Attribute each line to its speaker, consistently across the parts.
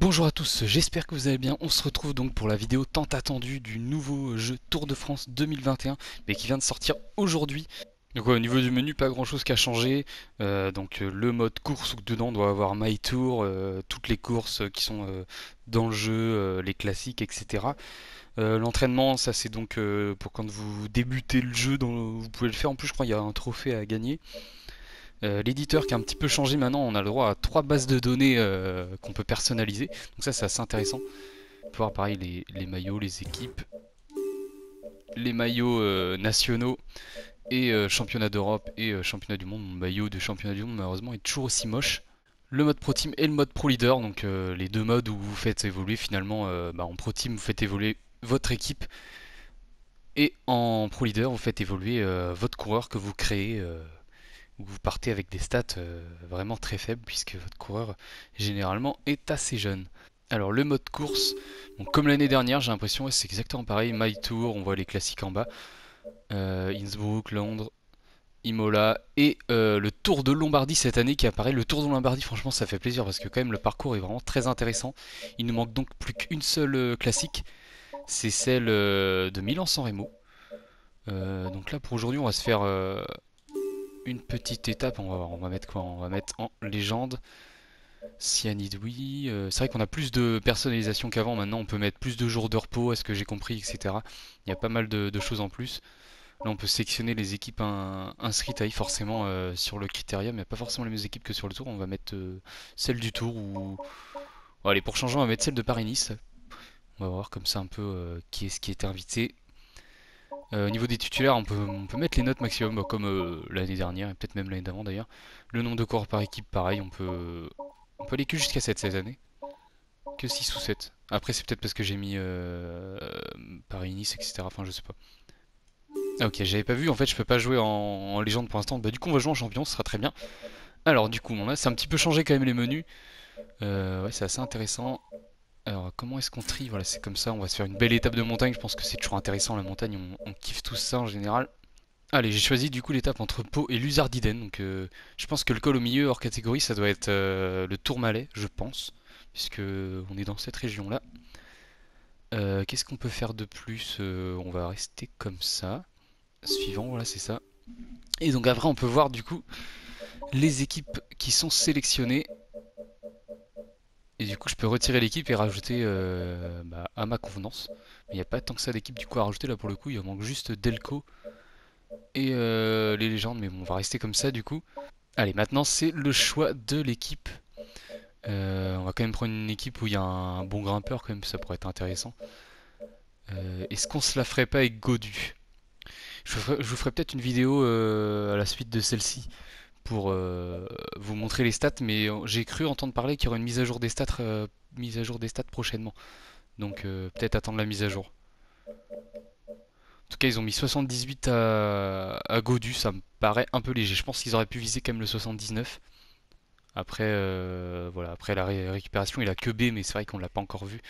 Speaker 1: Bonjour à tous, j'espère que vous allez bien. On se retrouve donc pour la vidéo tant attendue du nouveau jeu Tour de France 2021, mais qui vient de sortir aujourd'hui. Donc ouais, au niveau du menu, pas grand chose qui a changé. Le mode course où dedans doit avoir My Tour, toutes les courses qui sont dans le jeu, les classiques, etc. L'entraînement, ça c'est donc pour quand vous débutez le jeu, vous pouvez le faire. En plus, je crois qu'il y a un trophée à gagner. L'éditeur qui a un petit peu changé maintenant, on a le droit à 3 bases de données qu'on peut personnaliser. Donc ça c'est assez intéressant. On peut voir pareil les maillots, les équipes, les maillots nationaux et championnat d'Europe et championnat du monde. Mon maillot de championnat du monde malheureusement est toujours aussi moche. Le mode Pro Team et le mode Pro Leader, donc les deux modes où vous faites évoluer finalement, en Pro Team vous faites évoluer votre équipe et en Pro Leader vous faites évoluer votre coureur que vous créez où vous partez avec des stats vraiment très faibles puisque votre coureur généralement est assez jeune. Alors le mode course, donc comme l'année dernière j'ai l'impression ouais, c'est exactement pareil, My Tour, on voit les classiques en bas, Innsbruck, Londres, Imola et le Tour de Lombardie cette année qui apparaît. Le Tour de Lombardie franchement ça fait plaisir parce que quand même le parcours est vraiment très intéressant. Il nous manque donc plus qu'une seule classique, c'est celle de Milan-San Remo. Donc là pour aujourd'hui on va se faire une petite étape, on va mettre quoi? On va mettre en légende Cyanide, oui. C'est vrai qu'on a plus de personnalisation qu'avant. Maintenant, on peut mettre plus de jours de repos, à ce que j'ai compris, etc. Il y a pas mal de choses en plus. Là, on peut sélectionner les équipes inscrites à forcément sur le critérium. Il n'y a pas forcément les mêmes équipes que sur le tour. On va mettre celle du tour ou. Bon, allez, pour changer, on va mettre celle de Paris-Nice. On va voir comme ça un peu qui est-ce qui est invité. Au niveau des titulaires, on peut mettre les notes maximum, comme l'année dernière et peut-être même l'année d'avant d'ailleurs. Le nombre de coureurs par équipe, pareil, on peut aller que jusqu'à 7 cette année. Que 6 ou 7. Après, c'est peut-être parce que j'ai mis Paris-Nice, etc. Enfin, je sais pas. Ah, ok, j'avais pas vu. En fait, je peux pas jouer en légende pour l'instant. Bah, du coup, on va jouer en champion, ce sera très bien. Alors, du coup, c'est un petit peu changé quand même les menus. Ouais, c'est assez intéressant. Alors, comment est-ce qu'on trie? Voilà, c'est comme ça. On va se faire une belle étape de montagne. Je pense que c'est toujours intéressant la montagne. On kiffe tous ça en général. Allez, j'ai choisi du coup l'étape entre Pau et Luzardiden. Donc, je pense que le col au milieu hors catégorie, ça doit être le Tourmalet, je pense, puisque on est dans cette région-là. Qu'est-ce qu'on peut faire de plus? On va rester comme ça. Suivant, voilà, c'est ça. Et donc après, on peut voir du coup les équipes qui sont sélectionnées. Et du coup, je peux retirer l'équipe et rajouter à ma convenance. Mais il n'y a pas tant que ça d'équipes du coup à rajouter là pour le coup. Il manque juste Delco et les légendes. Mais bon, on va rester comme ça du coup. Allez, maintenant c'est le choix de l'équipe. On va quand même prendre une équipe où il y a un bon grimpeur quand même, ça pourrait être intéressant. Est-ce qu'on se la ferait pas avec Godu? Je vous ferai peut-être une vidéo à la suite de celle-ci pour vous montrer les stats, mais j'ai cru entendre parler qu'il y aurait une mise à jour des stats prochainement. Donc peut-être attendre la mise à jour. En tout cas, ils ont mis 78 à Godu, ça me paraît un peu léger. Je pense qu'ils auraient pu viser quand même le 79. Après, voilà, après la récupération, il a que B, mais c'est vrai qu'on l'a pas encore vu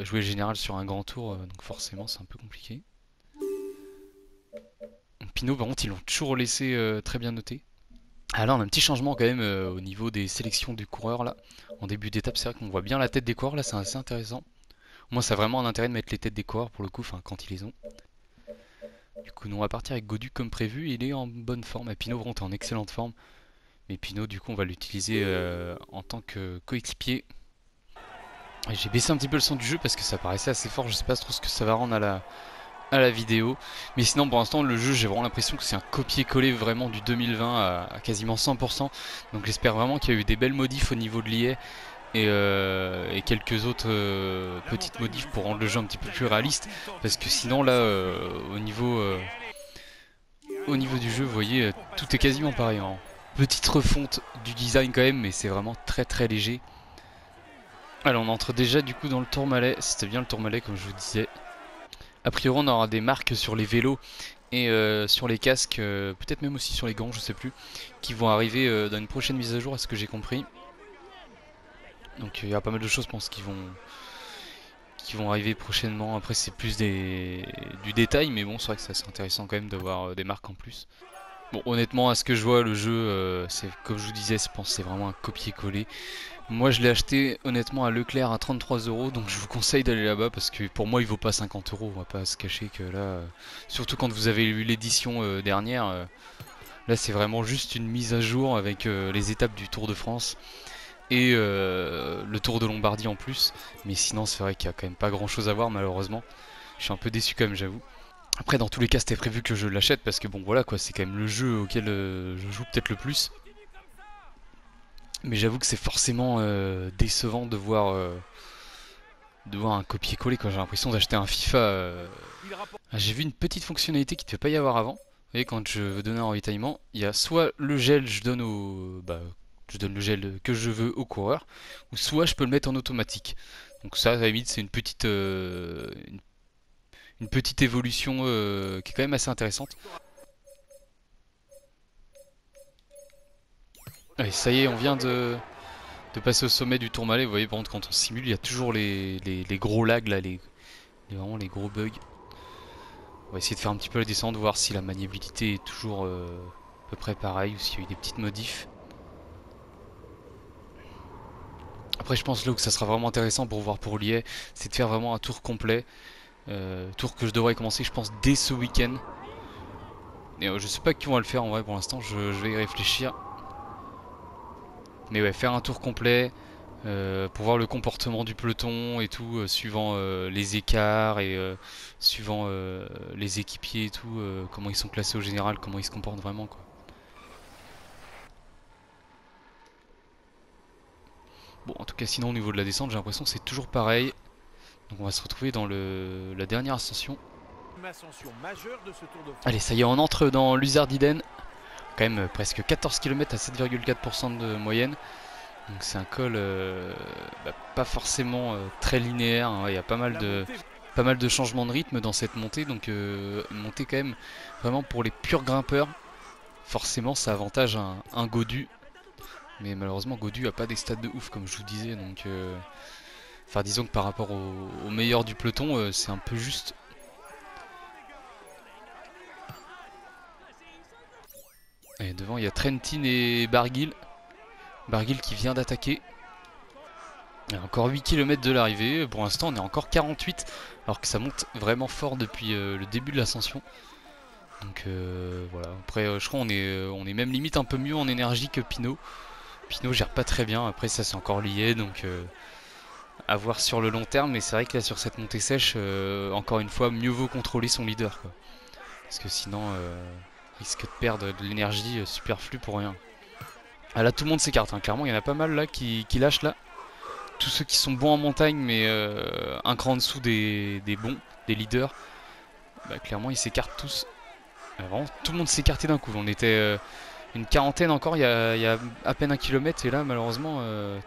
Speaker 1: jouer le général sur un grand tour, donc forcément c'est un peu compliqué. Pinot, par contre, ils l'ont toujours laissé très bien noté. Ah là, on a un petit changement quand même au niveau des sélections des coureurs là. En début d'étape, c'est vrai qu'on voit bien la tête des coureurs là, c'est assez intéressant. Moi, ça a vraiment un intérêt de mettre les têtes des coureurs pour le coup, enfin quand ils les ont. Du coup, nous on va partir avec Godu comme prévu. Il est en bonne forme. Et Pinot, vraiment, est en excellente forme. Mais Pinot, du coup, on va l'utiliser en tant que coéquipier. J'ai baissé un petit peu le son du jeu parce que ça paraissait assez fort. Je sais pas trop ce que ça va rendre à la vidéo. Mais sinon, pour l'instant, le jeu, j'ai vraiment l'impression que c'est un copier-coller vraiment du 2020 à quasiment 100%. Donc j'espère vraiment qu'il y a eu des belles modifs au niveau de l'IA et quelques autres petites modifs pour rendre le jeu un petit peu plus réaliste. Parce que sinon, là, au niveau du jeu, vous voyez, tout est quasiment pareil, hein. Petite refonte du design quand même, mais c'est vraiment très très léger. Alors on entre déjà du coup dans le Tourmalet. C'était bien le Tourmalet comme je vous disais. A priori on aura des marques sur les vélos et sur les casques, peut-être même aussi sur les gants, je sais plus, qui vont arriver dans une prochaine mise à jour à ce que j'ai compris. Donc il y a pas mal de choses je pense qui vont arriver prochainement. Après c'est plus du détail, mais bon c'est vrai que c'est assez intéressant quand même d'avoir des marques en plus. Bon, honnêtement, à ce que je vois, le jeu, c'est comme je vous disais, je pense que c'est vraiment un copier-coller. Moi, je l'ai acheté honnêtement à Leclerc à 33 euros, donc je vous conseille d'aller là-bas parce que pour moi, il vaut pas 50 euros. On va pas se cacher que là, surtout quand vous avez eu l'édition dernière, là, c'est vraiment juste une mise à jour avec les étapes du Tour de France et le Tour de Lombardie en plus. Mais sinon, c'est vrai qu'il y a quand même pas grand-chose à voir, malheureusement. Je suis un peu déçu quand même, j'avoue. Après, dans tous les cas, c'était prévu que je l'achète parce que bon, voilà quoi, c'est quand même le jeu auquel je joue peut-être le plus. Mais j'avoue que c'est forcément décevant de voir un copier-coller quoi. J'ai l'impression d'acheter un FIFA. Ah, j'ai vu une petite fonctionnalité qui ne devait pas y avoir avant. Vous voyez, quand je veux donner un ravitaillement, il y a soit le gel, je donne au, bah, je donne le gel que je veux au coureur, ou soit je peux le mettre en automatique. Donc ça, à la limite, c'est une petite évolution qui est quand même assez intéressante. Allez, ça y est, on vient de passer au sommet du Tourmalet. Vous voyez, par contre, quand on simule, il y a toujours les gros lags là, vraiment les gros bugs. On va essayer de faire un petit peu la descente, voir si la maniabilité est toujours à peu près pareille ou s'il y a eu des petites modifs. Après, je pense là où ça sera vraiment intéressant pour voir pour Liège, c'est de faire vraiment un tour complet. Tour que je devrais commencer, je pense, dès ce week-end. Et je sais pas qui va le faire en vrai pour l'instant, je vais y réfléchir. Mais ouais, faire un tour complet pour voir le comportement du peloton et tout, suivant les écarts et suivant les équipiers et tout, comment ils sont classés au général, comment ils se comportent vraiment quoi. Bon, en tout cas, sinon au niveau de la descente, j'ai l'impression que c'est toujours pareil. Donc on va se retrouver dans la dernière ascension. Allez, ça y est, on entre dans l'Uzardiden. Quand même presque 14 km à 7,4% de moyenne. Donc c'est un col pas forcément très linéaire, hein. Il y a pas mal de changements de rythme dans cette montée. Donc une montée quand même vraiment pour les purs grimpeurs. Forcément ça avantage un Godu. Mais malheureusement Godu a pas des stats de ouf comme je vous disais. Donc enfin disons que par rapport au meilleur du peloton c'est un peu juste. Et devant il y a Trentin et Barguil. Barguil qui vient d'attaquer. Il y a encore 8 km de l'arrivée. Pour l'instant on est encore 48. Alors que ça monte vraiment fort depuis le début de l'ascension. Donc voilà. Après je crois on est même limite un peu mieux en énergie que Pinot. Pinot gère pas très bien. Après ça c'est encore lié. Donc à voir sur le long terme. Mais c'est vrai que là sur cette montée sèche, encore une fois, mieux vaut contrôler son leader quoi. Parce que sinon risque de perdre de l'énergie superflue pour rien. Ah là tout le monde s'écarte, hein. Clairement il y en a pas mal là qui lâchent là. Tous ceux qui sont bons en montagne mais un cran en dessous des bons, des leaders, bah, clairement ils s'écartent tous. Vraiment tout le monde s'est écarté d'un coup. On était une quarantaine encore il y a à peine un kilomètre et là malheureusement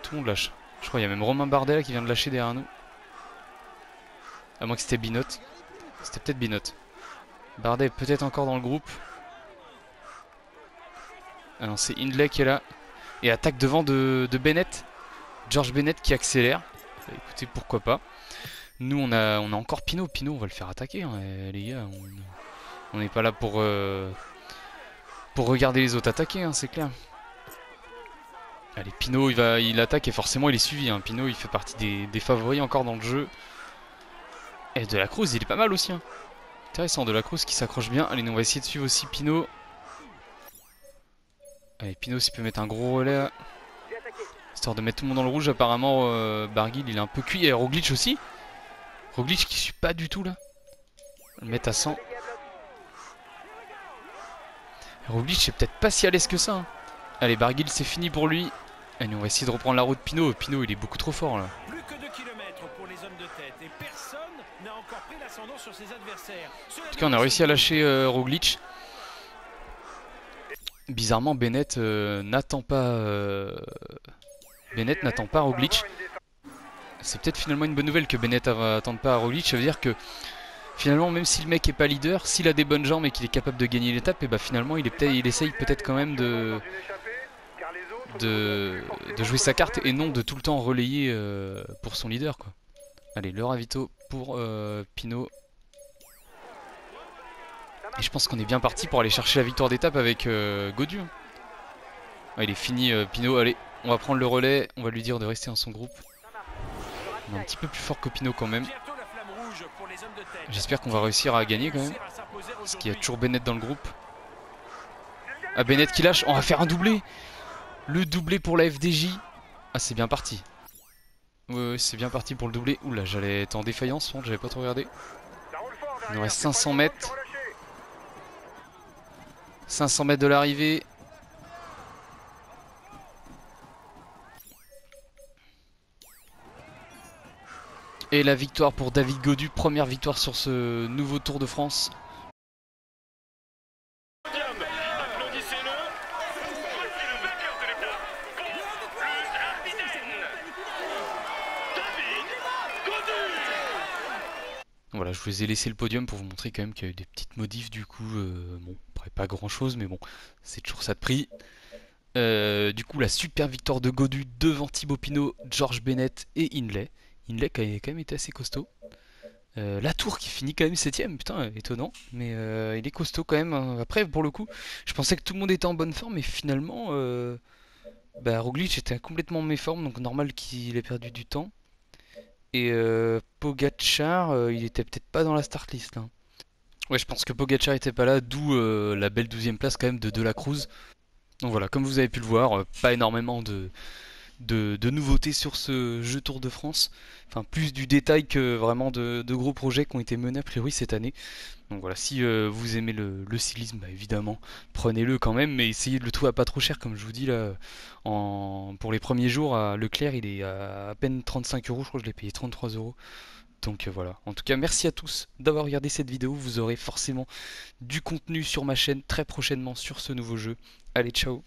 Speaker 1: tout le monde lâche. Je crois qu'il y a même Romain Bardet là qui vient de lâcher derrière nous. À moins que c'était Binot. C'était peut-être Binot. Bardet est peut-être encore dans le groupe. Ah non, c'est Hindley qui est là. Et attaque devant de Bennett. George Bennett qui accélère. Bah, écoutez, pourquoi pas. Nous, on a encore Pinot. Pinot, on va le faire attaquer, hein, les gars. On n'est pas là pour regarder les autres attaquer, hein, c'est clair. Allez, Pinot, il attaque et forcément, il est suivi. Hein. Pinot, il fait partie des favoris encore dans le jeu. Et De la Cruz, il est pas mal aussi. Hein. Intéressant, De la Cruz qui s'accroche bien. Allez, nous, on va essayer de suivre aussi Pinot. Allez, Pinot, s'il peut mettre un gros relais là. Histoire de mettre tout le monde dans le rouge, apparemment Barguil il est un peu cuit. Et Roglic aussi. Roglic qui suit pas du tout là. Le mettre à 100. Roglic c'est peut-être pas si à l'aise que ça. Hein. Allez, Barguil c'est fini pour lui. Allez, on va essayer de reprendre la route Pinot. Pinot il est beaucoup trop fort là. Plus que 2 km pour les hommes de tête et personne n'a encore pris l'ascendant sur ses adversaires. En tout cas on a réussi à lâcher Roglic. Bizarrement Bennett n'attend pas Roglic. C'est peut-être finalement une bonne nouvelle que Bennett n'attende pas Roglic. Ça veut dire que finalement, même si le mec est pas leader, s'il a des bonnes jambes et qu'il est capable de gagner l'étape, et bah finalement il essaye peut-être quand même de jouer sa carte et non de tout le temps relayer pour son leader quoi. Allez, le ravito pour Pinot. Et je pense qu'on est bien parti pour aller chercher la victoire d'étape avec Gaudu. Ah, il est fini, Pinot. Allez, on va prendre le relais. On va lui dire de rester dans son groupe. On est un petit peu plus fort que Pinot quand même. J'espère qu'on va réussir à gagner quand même. Parce qu'il y a toujours Bennett dans le groupe. Ah, Bennett qui lâche. On va faire un doublé. Le doublé pour la FDJ. Ah, c'est bien parti. Ouais, c'est bien parti pour le doublé. Oula, j'allais être en défaillance, j'avais pas trop regardé. Il nous reste 500 mètres. 500 mètres de l'arrivée. Et la victoire pour David Gaudu. Première victoire sur ce nouveau Tour de France. Voilà, je vous ai laissé le podium pour vous montrer quand même qu'il y a eu des petites modifs du coup. Bon, après pas grand chose, mais bon, c'est toujours ça de prix. Du coup, la super victoire de Gaudu devant Thibaut Pinot, George Bennett et Hindley. Hindley qui a quand même été assez costaud. Latour qui finit quand même 7ème, putain, étonnant. Mais il est costaud quand même. Après, pour le coup, je pensais que tout le monde était en bonne forme, mais finalement, Roglic était complètement en méforme, donc normal qu'il ait perdu du temps. Et Pogacar, il était peut-être pas dans la start list là. Ouais, je pense que Pogacar était pas là, d'où la belle 12ème place quand même de la Cruz. Donc voilà, comme vous avez pu le voir, pas énormément de nouveautés sur ce jeu Tour de France. Enfin, plus du détail que vraiment de gros projets qui ont été menés a priori cette année. Donc voilà, si vous aimez le cyclisme, bah, évidemment, prenez-le quand même, mais essayez de le trouver à pas trop cher, comme je vous dis là. Pour les premiers jours, à Leclerc, il est à peine 35 euros, je crois que je l'ai payé 33 euros. Donc voilà. En tout cas, merci à tous d'avoir regardé cette vidéo. Vous aurez forcément du contenu sur ma chaîne très prochainement sur ce nouveau jeu. Allez, ciao!